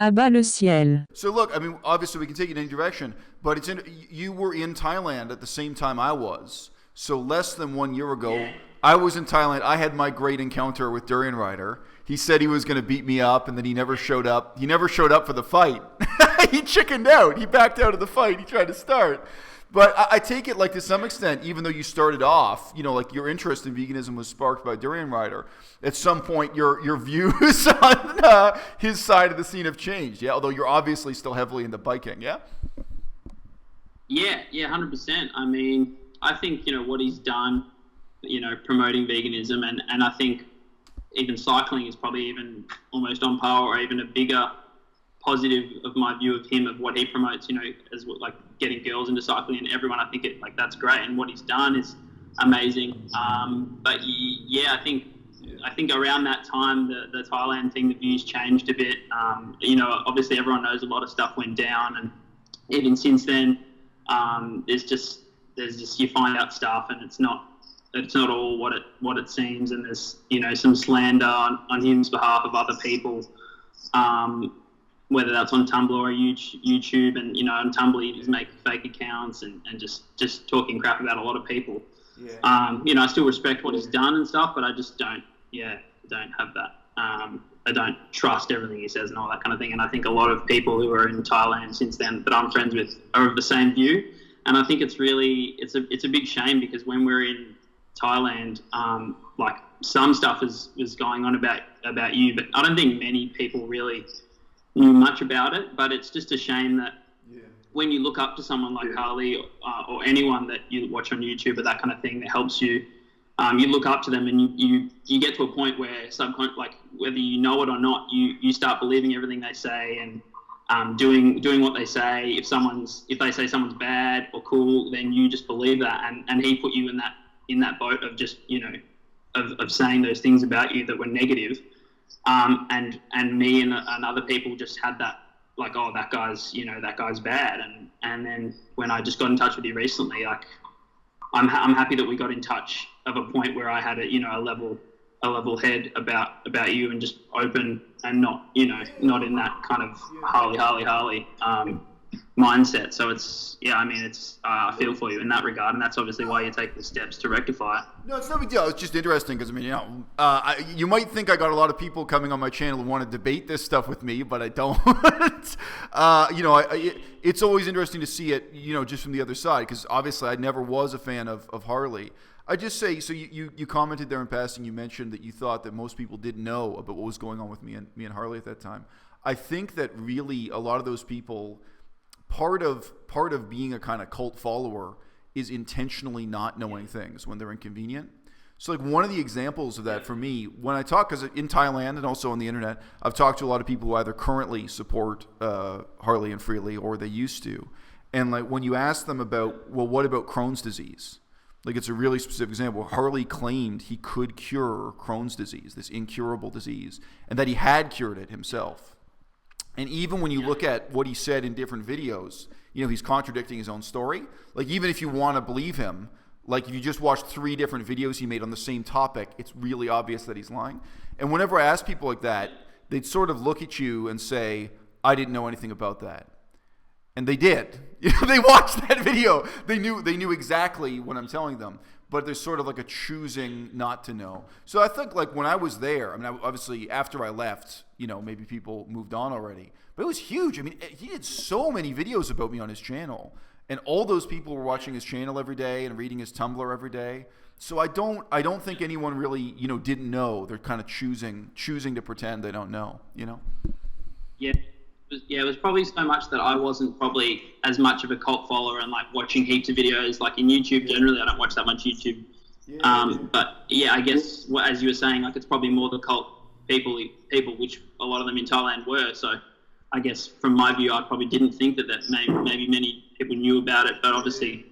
À-bas-le-ciel. So look, I mean, obviously we can take it in any direction, but you were in Thailand at the same time I was. So less than 1 year ago, Yeah. I was in Thailand. I had my great encounter with Durianrider. He said he was going to beat me up, and then he never showed up. He never showed up for the fight. He chickened out. He backed out of the fight. He tried to start. But I take it like to some extent, even though you started off, like your interest in veganism was sparked by Durianrider. At some point, your views on his side of the scene have changed. Yeah, although you're obviously still heavily into biking. Yeah. Yeah, 100%. I mean, I think, what he's done, promoting veganism, and I think even cycling is probably even almost on par or even a bigger positive of my view of him, of what he promotes, as like getting girls into cycling and everyone. I think that's great, and what he's done is amazing. But yeah, I think around that time, the Thailand thing, the views changed a bit. Obviously everyone knows a lot of stuff went down, and even since then, there's just you find out stuff, and it's not all what it seems, and there's some slander on his behalf of other people, whether that's on Tumblr or YouTube, and on Tumblr you just make fake accounts and just talking crap about a lot of people. Yeah. I still respect what he's done and stuff, but I just don't have that. I don't trust everything he says and all that kind of thing. And I think a lot of people who are in Thailand since then that I'm friends with are of the same view. And I think it's a big shame, because when we're in Thailand, like some stuff is going on about you, but I don't think many people really knew much about it. But it's just a shame that when you look up to someone like Harley, or anyone that you watch on YouTube or that kind of thing that helps you, you look up to them, and you get to a point where like whether you know it or not, you start believing everything they say, and doing what they say. If they say someone's bad or cool, then you just believe that, and he put you in that boat of just of saying those things about you that were negative, and me and other people just had that, like, oh, that guy's bad, and then when I just got in touch with you recently, like, I'm happy that we got in touch of a point where I had a level head about you, and just open, and not in that kind of Harley mindset. So I feel for you in that regard, and that's obviously why you take the steps to rectify it. No, it's no big deal. It's just interesting because, you might think I got a lot of people coming on my channel who want to debate this stuff with me, but I don't. It's always interesting to see it, just from the other side, because obviously I never was a fan of Harley. I just say, so you commented there in passing, you mentioned that you thought that most people didn't know about what was going on with me and Harley at that time. I think that really a lot of those people, part of being a kind of cult follower is intentionally not knowing things when they're inconvenient. So like one of the examples of that for me, when I talk, because in Thailand and also on the internet, I've talked to a lot of people who either currently support Harley and Freely, or they used to. And like when you ask them about, well, what about Crohn's disease? Like, it's a really specific example. Harley claimed he could cure Crohn's disease, this incurable disease, and that he had cured it himself. And even when you look at what he said in different videos, he's contradicting his own story. Like, even if you want to believe him, like if you just watch 3 different videos he made on the same topic, it's really obvious that he's lying. And whenever I ask people like that, they'd sort of look at you and say, I didn't know anything about that. And they did. They watched that video. They knew exactly what I'm telling them. But there's sort of like a choosing not to know. So I think like when I was there, obviously after I left, maybe people moved on already. But it was huge. He did so many videos about me on his channel. And all those people were watching his channel every day and reading his Tumblr every day. So I don't think anyone really, didn't know. They're kind of choosing to pretend they don't know, Yeah. It was probably so much that I wasn't probably as much of a cult follower and like watching heaps of videos. Like in YouTube generally, I don't watch that much YouTube. But yeah, I guess as you were saying, like it's probably more the cult people, which a lot of them in Thailand were. So I guess from my view, I probably didn't think that maybe many people knew about it, but obviously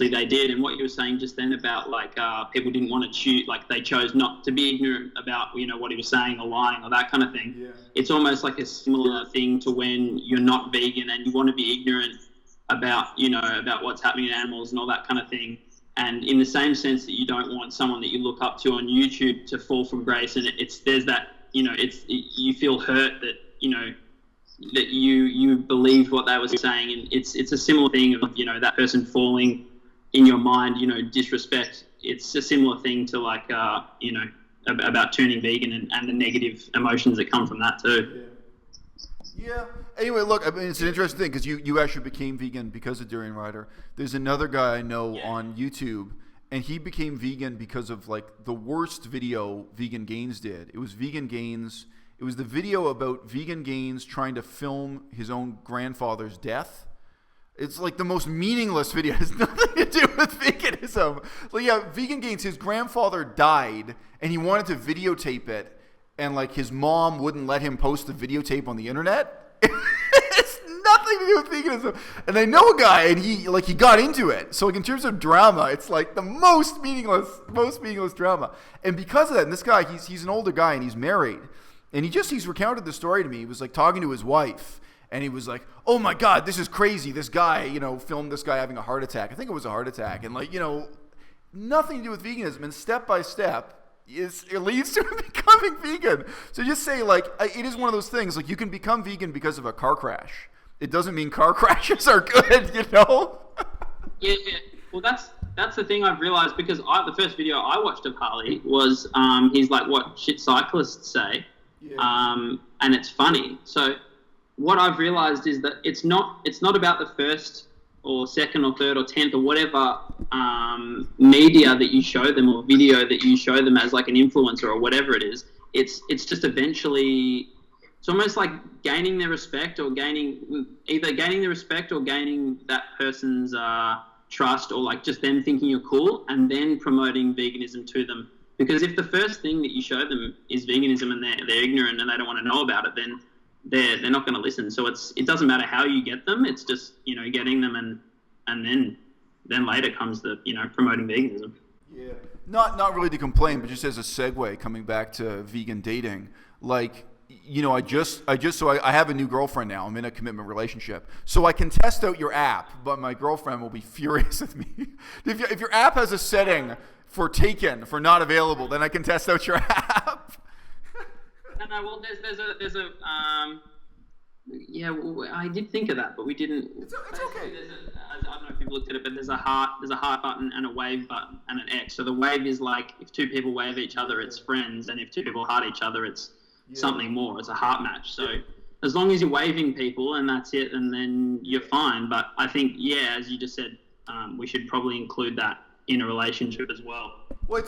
they did. And what you were saying just then about like people didn't want to choose, like they chose not to be ignorant about what he was saying or lying or that kind of thing. It's almost like a similar thing to when you're not vegan and you want to be ignorant about about what's happening in animals and all that kind of thing. And in the same sense that you don't want someone that you look up to on YouTube to fall from grace, and there's that you feel hurt that that you believed what they were saying, and it's a similar thing of, you know, that person falling in your mind, you know, disrespect. It's a similar thing to like you know, about turning vegan and the negative emotions that come from that too. Yeah. Anyway, look, I mean, it's an interesting thing because you actually became vegan because of Durianrider. There's another guy I know on YouTube, and he became vegan because of like the worst video Vegan Gains did. It was Vegan Gains. It was the video about Vegan Gains trying to film his own grandfather's death. It's like the most meaningless video. It has nothing to do with veganism. Like, yeah, Vegan Gains, his grandfather died, and he wanted to videotape it, and like his mom wouldn't let him post the videotape on the internet. It's nothing to do with veganism. And I know a guy, and he got into it. So like in terms of drama, it's like the most meaningless drama. And because of that, and this guy, he's an older guy, and he's married. And he's recounted the story to me. He was like talking to his wife, and he was like, "Oh my God, this is crazy. This guy, you know, filmed this guy having a heart attack. I think it was a heart attack." And like, you know, nothing to do with veganism. And step by step, it leads to him becoming vegan. So just say like, it is one of those things. Like you can become vegan because of a car crash. It doesn't mean car crashes are good, you know? Yeah. Well, that's the thing I've realized, because the first video I watched of Harley was he's like, what shit cyclists say. Yeah. And it's funny. So what I've realized is that it's not about the first or second or third or 10th or whatever media that you show them, or video that you show them as like an influencer or whatever it is. It's just eventually, it's almost like gaining their respect, or either gaining their respect or gaining that person's trust, or like just them thinking you're cool, and then promoting veganism to them. Because if the first thing that you show them is veganism and they're ignorant and they don't want to know about it, then they're not going to listen. So it doesn't matter how you get them. It's just, you know, getting them, and then later comes the, you know, promoting veganism. Yeah. Not really to complain, but just as a segue, coming back to vegan dating, like, you know, I have a new girlfriend now. I'm in a commitment relationship, so I can test out your app, but my girlfriend will be furious with me. If your app has a setting for taken, for not available, then I can test out your app. No, well, there's a yeah, well, I did think of that, but we didn't. It's okay. I don't know if you've looked at it, but there's a heart button and a wave button and an X. So the wave is like if two people wave each other, it's friends, and if two people heart each other, it's something more. It's a heart match. So as long as you're waving people and that's it, and then you're fine. But I think, yeah, as you just said, we should probably include that in a relationship as well. Well,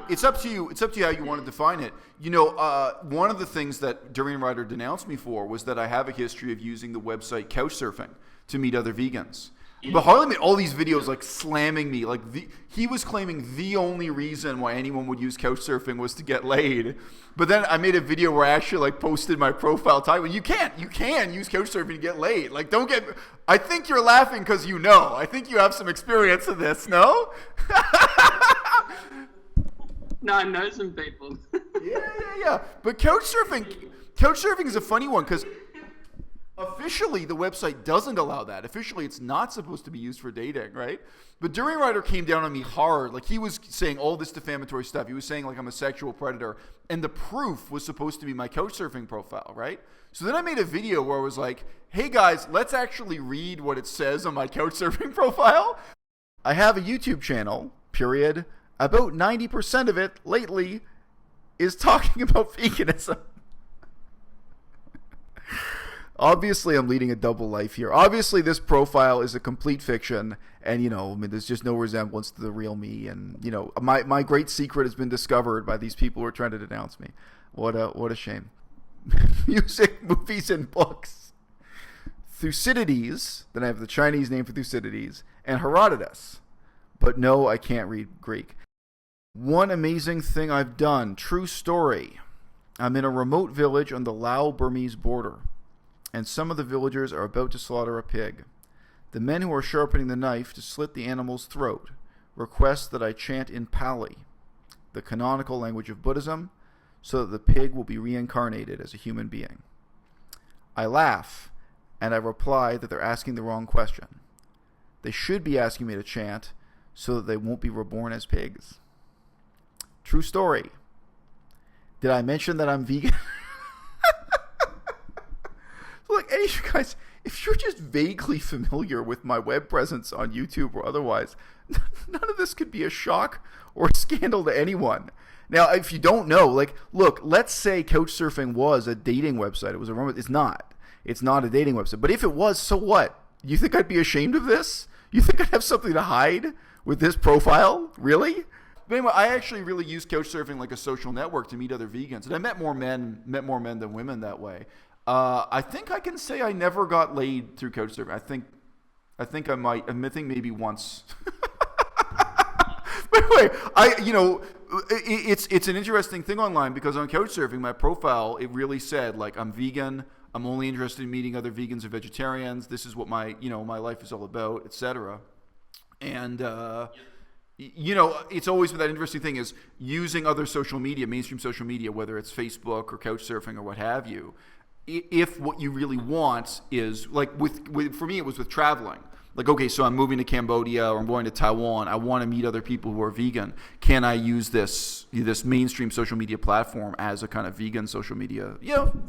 it's up to you. It's up to you how you want to define it. You know, one of the things that Durianrider denounced me for was that I have a history of using the website Couchsurfing to meet other vegans. But Harley made all these videos like slamming me. Like he was claiming the only reason why anyone would use Couchsurfing was to get laid. But then I made a video where I actually like posted my profile title. You can use Couchsurfing to get laid. Like I think you're laughing because you know. I think you have some experience of this, no? No, I know some people. Yeah. But Couchsurfing is a funny one because officially the website doesn't allow that. Officially, it's not supposed to be used for dating, right? But Durianrider came down on me hard. Like he was saying all this defamatory stuff. He was saying like I'm a sexual predator, and the proof was supposed to be my Couchsurfing profile, right? So then I made a video where I was like, "Hey guys, let's actually read what it says on my Couchsurfing profile." I have a YouTube channel. Period. About 90% of it lately is talking about veganism. Obviously, I'm leading a double life here. Obviously, this profile is a complete fiction, and, you know, I mean, there's just no resemblance to the real me, and, you know, my great secret has been discovered by these people who are trying to denounce me. What a shame. Music, movies, and books. Thucydides, then I have the Chinese name for Thucydides, and Herodotus. But no, I can't read Greek. One amazing thing I've done, true story. I'm in a remote village on the Lao-Burmese border, and some of the villagers are about to slaughter a pig. The men who are sharpening the knife to slit the animal's throat request that I chant in Pali, the canonical language of Buddhism, so that the pig will be reincarnated as a human being. I laugh, and I reply that they're asking the wrong question. They should be asking me to chant so that they won't be reborn as pigs. True story. Did I mention that I'm vegan? Look, any of you guys, if you're just vaguely familiar with my web presence on YouTube or otherwise, none of this could be a shock or a scandal to anyone. Now, if you don't know, like, look, let's say Couchsurfing was a dating website. It's not. It's not a dating website. But if it was, so what? You think I'd be ashamed of this? You think I'd have something to hide with this profile? Really? But anyway, I actually really use Couchsurfing like a social network to meet other vegans, and I met more men than women that way. I think I can say I never got laid through Couchsurfing. I think I might. I think maybe once. But anyway, it's an interesting thing online because on Couchsurfing, my profile, it really said like I'm vegan. I'm only interested in meeting other vegans or vegetarians. This is what my life is all about, etc. And it's always been that interesting thing is using other social media, mainstream social media, whether it's Facebook or Couchsurfing or what have you. If what you really want is like for me, it was with traveling. Like, okay, so I'm moving to Cambodia or I'm going to Taiwan. I want to meet other people who are vegan. Can I use this mainstream social media platform as a kind of vegan social media?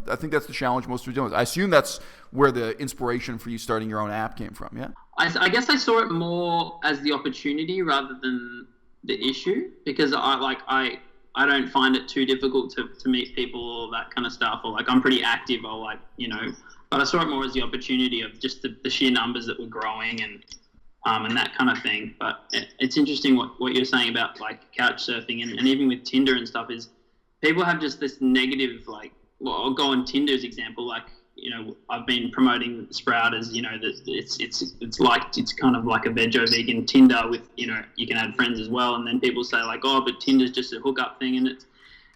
I think that's the challenge most are doing. I assume that's where the inspiration for you starting your own app came from, yeah? I guess I saw it more as the opportunity rather than the issue because I don't find it too difficult to meet people or that kind of stuff, or like I'm pretty active or but I saw it more as the opportunity of just the sheer numbers that were growing and that kind of thing. But it's interesting what you're saying about like couch surfing and even with Tinder and stuff is people have just this negative I'll go on Tinder's example, I've been promoting Sprout as, that it's kind of like a veggie vegan Tinder with, you can add friends as well. And then people say like, oh, but Tinder's just a hookup thing. And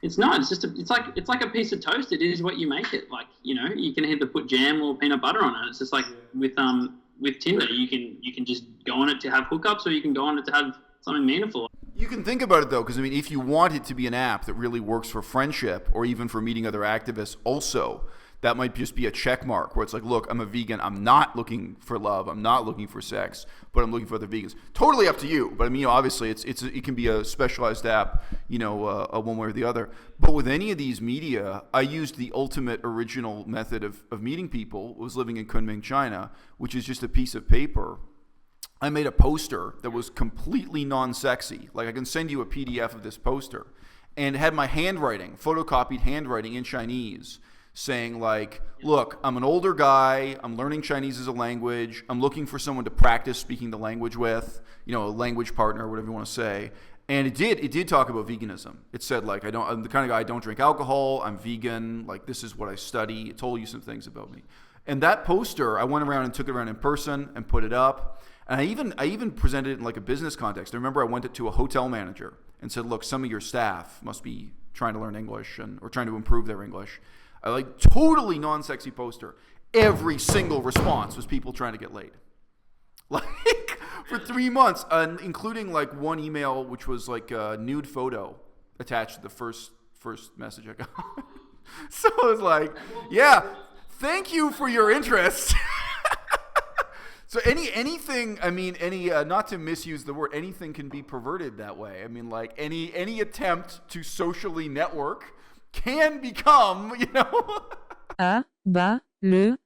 it's not, it's just, it's like a piece of toast. It is what you make it. Like, you can either put jam or peanut butter on it. It's just like with Tinder, you can just go on it to have hookups or you can go on it to have something meaningful. You can think about it though, because if you want it to be an app that really works for friendship or even for meeting other activists also, that might just be a check mark where it's like, look, I'm a vegan. I'm not looking for love. I'm not looking for sex, but I'm looking for other vegans. Totally up to you. But obviously it can be a specialized app, one way or the other. But with any of these media, I used the ultimate original method of meeting people. I was living in Kunming, China, which is just a piece of paper. I made a poster that was completely non-sexy. Like I can send you a PDF of this poster, and it had my handwriting, photocopied handwriting in Chinese, saying like, look, I'm an older guy, I'm learning Chinese as a language, I'm looking for someone to practice speaking the language with, a language partner, whatever you want to say. And it did talk about veganism. It said like, I'm the kind of guy, I don't drink alcohol, I'm vegan, like this is what I study. It told you some things about me. And that poster, I went around and took it around in person and put it up. And I even presented it in like a business context. I remember I went to a hotel manager and said, look, some of your staff must be trying to learn English or trying to improve their English. I totally non-sexy poster. Every single response was people trying to get laid. Like for 3 months, including like one email which was like a nude photo attached to the first message I got. So I was like, yeah, thank you for your interest. So anything, not to misuse the word, anything can be perverted that way. Like any attempt to socially network can become, À-bas-le-ciel.